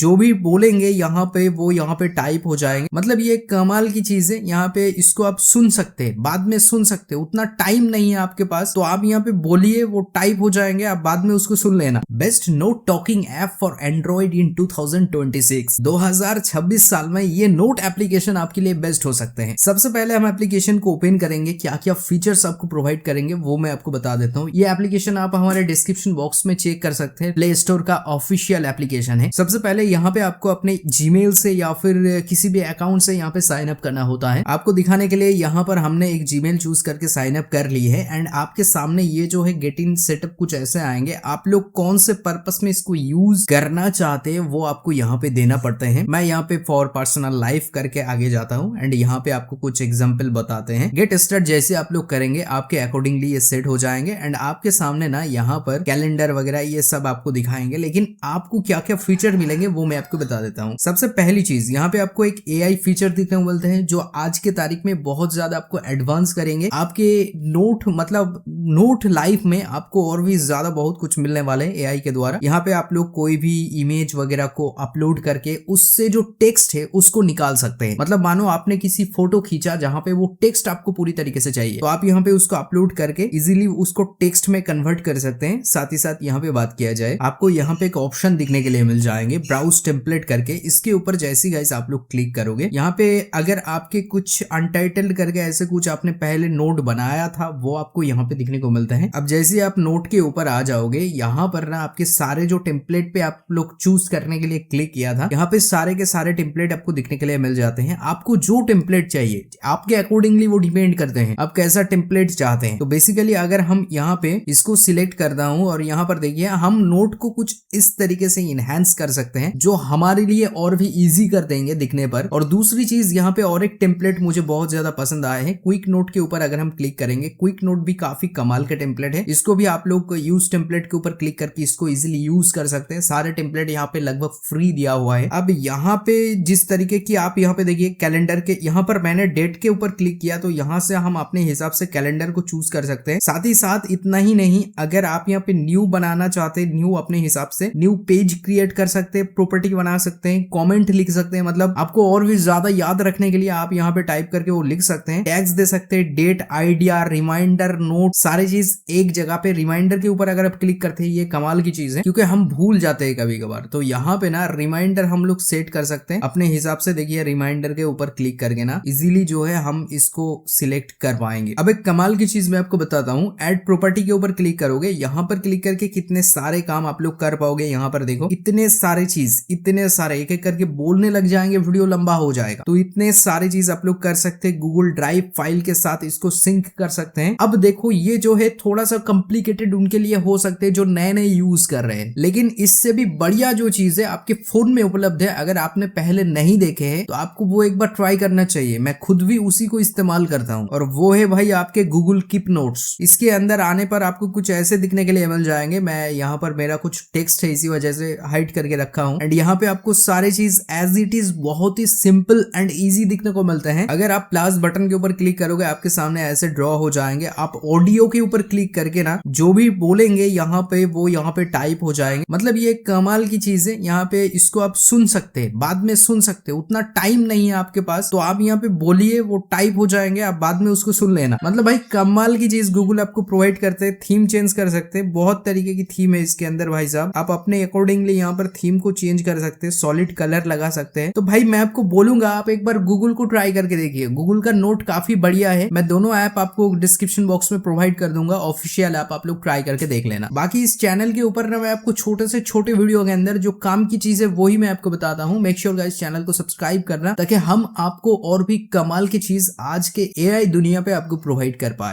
जो भी बोलेंगे यहाँ पे वो यहाँ पे टाइप हो जाएंगे। मतलब ये कमाल की चीज है। यहाँ पे इसको आप सुन सकते हैं, बाद में सुन सकते हैं, उतना टाइम नहीं है आपके पास तो आप यहाँ पे बोलिए, वो टाइप हो जाएंगे, आप बाद में उसको सुन लेना। Best note taking app for Android in 2026 2026 साल में ये नोट एप्लीकेशन आपके लिए बेस्ट हो सकते हैं। सबसे पहले हम एप्लीकेशन को ओपन करेंगे, क्या क्या फीचर्स आपको प्रोवाइड करेंगे वो मैं आपको बता देता हूँ। ये एप्लीकेशन आप हमारे डिस्क्रिप्शन बॉक्स में चेक कर सकते हैं, प्ले स्टोर का ऑफिशियल एप्लीकेशन है। सबसे पहले यहाँ पे आपको अपने जीमेल से या फिर किसी भी अकाउंट से यहाँ पे साइन अप करना होता है। आपको दिखाने के लिए यहाँ पर हमने एक जीमेल चूज करके साइन अप कर ली है एंड आपके सामने ये जो है गेट इन सेटअप कुछ ऐसे आएंगे। आप लोग कौन से पर्पस में इसको यूज करना चाहते हैं वो आपको यहाँ पे देना पड़ते हैं। मैं यहाँ पे फॉर पर्सनल लाइफ करके आगे जाता हूँ एंड यहाँ पे आपको कुछ एग्जांपल बताते हैं। गेट स्टार्ट जैसे आप लोग करेंगे आपके अकॉर्डिंगली ये सेट हो जाएंगे एंड आपके सामने ना यहाँ पर कैलेंडर वगैरह ये सब आपको दिखाएंगे। लेकिन आपको क्या क्या फीचर मिलेंगे वो मैं आपको बता देता हूँ। सबसे पहली चीज यहाँ पे आपको एक AI फीचर देखने को मिलते हैं जो आज के तारीख में बहुत ज्यादा आपको एडवांस करेंगे। आपके नोट मतलब नोट लाइफ में आपको और भी ज्यादा बहुत कुछ मिलने वाले हैं AI के द्वारा। यहाँ पे आप लोग कोई भी इमेज वगैरह को अपलोड करके उससे जो टेक्स्ट है उसको निकाल सकते हैं। मतलब मानो आपने किसी फोटो खींचा जहाँ पे वो टेक्स्ट आपको पूरी तरीके से चाहिए तो आप यहाँ पे उसको अपलोड करके इजीली उसको टेक्स्ट में कन्वर्ट कर सकते हैं। साथ ही साथ यहाँ पे बात किया जाए आपको यहाँ पे एक ऑप्शन दिखने के लिए मिल जाएंगे ब्राउज टेम्पलेट करके। इसके ऊपर जैसे गाइस आप लोग क्लिक करोगे यहाँ पे अगर आपके कुछ अनटाइटल्ड करके ऐसे कुछ आपने पहले नोट बनाया था वो आपको यहाँ पे दिखने को मिलता है। अब जैसे आप नोट के ऊपर आ जाओगे यहाँ पर ना आपके सारे जो टेम्पलेट पे आप लोग चूज करने के लिए क्लिक किया था यहाँ पे सारे के सारे टेम्पलेट आपको दिखने के लिए मिल जाते हैं। आपको जो टेम्पलेट चाहिए आपके अकॉर्डिंगली वो डिपेंड करते हैं आप कैसा टेम्पलेट चाहते हैं। तो बेसिकली अगर हम यहाँ पे इसको सिलेक्ट करता हूँ और यहाँ पर देखिए हम नोट को कुछ इस तरीके से इनहेंस कर सकते हैं जो हमारे लिए और भी इजी कर देंगे दिखने पर। और दूसरी चीज यहाँ पे और एक टेम्पलेट मुझे बहुत ज्यादा पसंद आया है। क्विक नोट के ऊपर अगर हम क्लिक करेंगे, क्विक नोट भी काफी कमाल का टेम्पलेट है। इसको भी आप लोग यूज टेम्पलेट के ऊपर क्लिक करके इसको इजिली यूज कर सकते हैं। सारे टेम्पलेट यहाँ पे लगभग फ्री दिया हुआ है। अब यहाँ पे जिस तरीके की आप यहाँ पे देखिए कैलेंडर के यहाँ पर मैंने डेट के ऊपर क्लिक किया तो यहाँ से हम अपने हिसाब से कैलेंडर को चूज कर सकते हैं। साथ ही साथ इतना ही नहीं, अगर आप यहाँ पे न्यू बनाना चाहते हैं, न्यू अपने हिसाब से न्यू पेज क्रिएट कर सकते हैं, प्रॉपर्टी बना सकते हैं, कमेंट लिख सकते हैं। मतलब आपको और भी ज्यादा याद रखने के लिए आप यहाँ पे टाइप करके वो लिख सकते हैं। टैग्स दे सकते हैं, डेट, आइडिया, रिमाइंडर, नोट, सारी चीज एक जगह पे। रिमाइंडर के ऊपर अगर आप क्लिक करते हैं ये कमाल की चीज है क्योंकि हम भूल जाते हैं कभी कभार। तो यहाँ पे ना रिमाइंडर हम लोग सेट कर सकते हैं अपने हिसाब से। देखिए रिमाइंडर के ऊपर क्लिक करके ना इजीली जो है हम इसको सिलेक्ट कर पाएंगे। अब एक कमाल की चीज मैं आपको बताता हूँ। ऐड प्रॉपर्टी के ऊपर क्लिक करोगे, यहाँ पर क्लिक करके कितने सारे काम आप लोग कर पाओगे। यहाँ पर देखो इतने सारे चीज, इतने सारे एक एक करके बोलने लग जाएंगे, वीडियो लंबा हो जाएगा। तो इतने सारे चीज आप लोग कर सकते हैं। गूगल ड्राइव फाइल के साथ इसको सिंक कर सकते हैं। अब देखो ये जो है थोड़ा सा कॉम्प्लिकेटेड उनके लिए हो सकते हैं जो नए नए यूज कर रहे हैं, लेकिन इससे भी बढ़िया जो चीज है आपके फोन में उपलब्ध है। अगर आपने पहले नहीं देखे हैं तो आपको वो एक बार ट्राई करना चाहिए। मैं खुद भी उसी को इस्तेमाल करता हूँ और वो है भाई आपके गूगल कीप नोट्स। इसके अंदर आने पर आपको कुछ ऐसे दिखने के लिए मिल जाएंगे। मैं यहाँ पर मेरा कुछ टेक्स्ट है इसी वजह से हाइड करके रखा हूँ एंड यहाँ पे आपको सारे चीज एज इट इज बहुत ही सिंपल एंड इजी दिखने को मिलते हैं। अगर आप प्लस बटन के ऊपर क्लिक करोगे आपके सामने ऐसे ड्रॉ हो जाएंगे। आप ऑडियो के ऊपर क्लिक करके ना जो भी बोलेंगे यहाँ पे वो यहाँ पे टाइप हो जाएंगे। मतलब ये कमाल की चीज है। यहाँ पे इसको आप सुन सकते हैं, बाद में सुन सकते हैं, उतना टाइम नहीं है आपके पास तो आप यहाँ पे बोलिए, वो टाइप हो जाएंगे, आप बाद में उसको सुन लेना। मतलब भाई कमाल की चीज गूगल आपको प्रोवाइड करते हैं। थीम चेंज कर सकते हैं, बहुत तरीके की थीम है इसके अंदर भाई साहब। आप अपने अकॉर्डिंगली यहाँ पर थीम को चेंज कर सकते हैं, सॉलिड कलर लगा सकते हैं। तो भाई मैं आपको बोलूंगा आप एक बार गूगल को ट्राई करके देखिए। गूगल का नोट काफी बढ़िया है। मैं दोनों ऐप आपको डिस्क्रिप्शन बॉक्स में प्रोवाइड कर दूंगा, ऑफिशियल ऐप आप लोग ट्राई करके देख लेना। बाकी इस चैनल के ऊपर ना मैं आपको छोटे से छोटे वीडियो के अंदर जो काम की चीज है वही मैं आपको बताता हूँ। मेक श्योर गाइस चैनल को सब्सक्राइब करना ताकि हम आपको और भी कमाल की चीज आज के AI दुनिया पे आपको प्रोवाइड कर पाए।